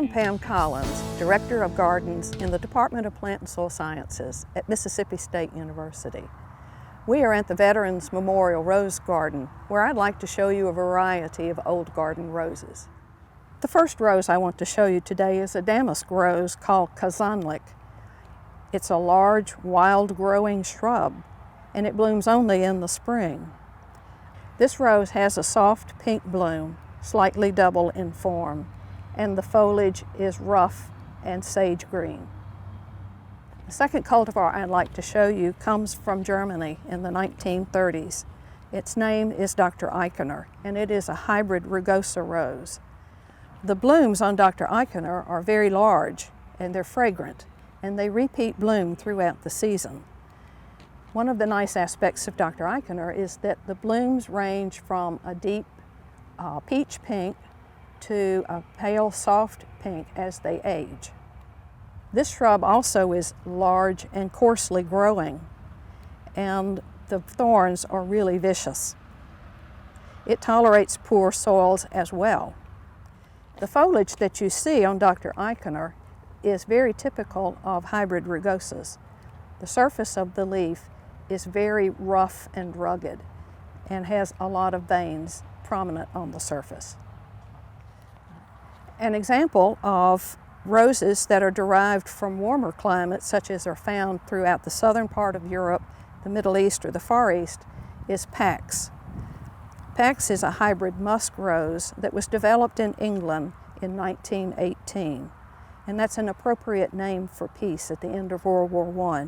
I'm Pam Collins, Director of Gardens in the Department of Plant and Soil Sciences at Mississippi State University. We are at the Veterans Memorial Rose Garden, where I'd like to show you a variety of old garden roses. The first rose I want to show you today is a damask rose called Kazanlik. It's a large, wild-growing shrub, and it blooms only in the spring. This rose has a soft pink bloom, slightly double in form, and the foliage is rough and sage green. The second cultivar I'd like to show you comes from Germany in the 1930s. Its name is Dr. Echener, and it is a hybrid rugosa rose. The blooms on Dr. Echener are very large, and they're fragrant, and they repeat bloom throughout the season. One of the nice aspects of Dr. Echener is that the blooms range from a deep peach pink to a pale soft pink as they age. This shrub also is large and coarsely growing, and the thorns are really vicious. It tolerates poor soils as well. The foliage that you see on Dr. Echener is very typical of hybrid rugosas. The surface of the leaf is very rough and rugged and has a lot of veins prominent on the surface. An example of roses that are derived from warmer climates, such as are found throughout the southern part of Europe, the Middle East, or the Far East, is Pax. Pax is a hybrid musk rose that was developed in England in 1918, and that's an appropriate name for peace at the end of World War I.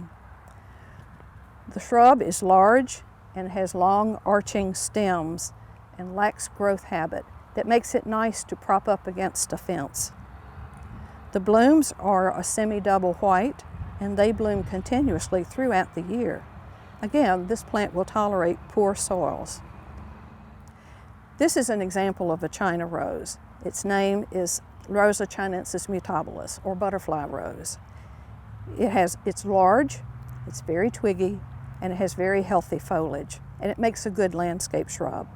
The shrub is large and has long arching stems and lacks growth habit that makes it nice to prop up against a fence. The blooms are a semi-double white, and they bloom continuously throughout the year. Again, this plant will tolerate poor soils. This is an example of a China rose. Its name is Rosa chinensis mutabilis, or butterfly rose. It's large, it's very twiggy, and it has very healthy foliage, and it makes a good landscape shrub.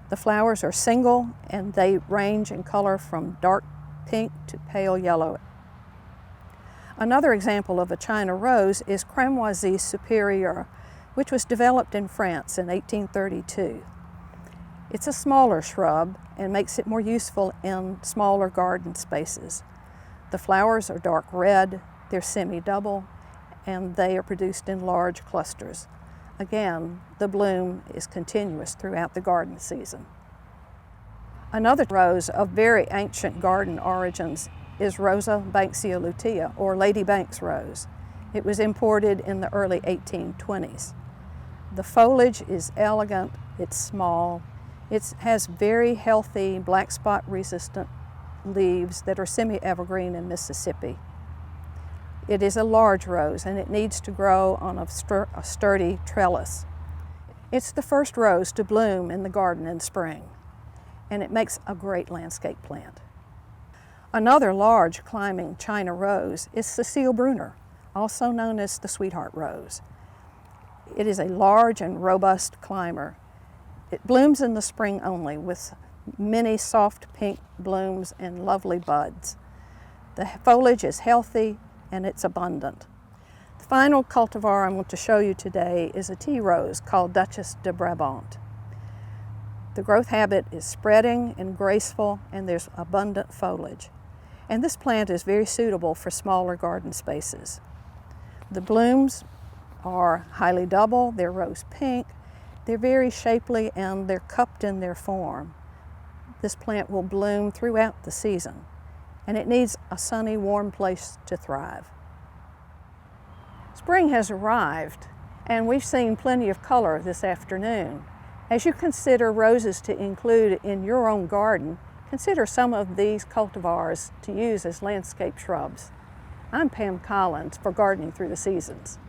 The flowers are single, and they range in color from dark pink to pale yellow. Another example of a China rose is Cramoisi Superieur, which was developed in France in 1832. It's a smaller shrub and makes it more useful in smaller garden spaces. The flowers are dark red, they're semi-double, and they are produced in large clusters. Again, the bloom is continuous throughout the garden season. Another rose of very ancient garden origins is Rosa Banksia lutea, or Lady Banks rose. It was imported in the early 1820s. The foliage is elegant, it's small, it has very healthy black spot resistant leaves that are semi-evergreen in Mississippi. It is a large rose, and it needs to grow on a sturdy trellis. It's the first rose to bloom in the garden in spring, and it makes a great landscape plant. Another large climbing China rose is Cecile Brunner, also known as the sweetheart rose. It is a large and robust climber. It blooms in the spring only, with many soft pink blooms and lovely buds. The foliage is healthy and it's abundant. The final cultivar I want to show you today is a tea rose called Duchesse de Brabant. The growth habit is spreading and graceful, and there's abundant foliage. And this plant is very suitable for smaller garden spaces. The blooms are highly double, they're rose pink, they're very shapely, and they're cupped in their form. This plant will bloom throughout the season, and it needs a sunny, warm place to thrive. Spring has arrived, and we've seen plenty of color this afternoon. As you consider roses to include in your own garden, consider some of these cultivars to use as landscape shrubs. I'm Pam Collins for Gardening Through the Seasons.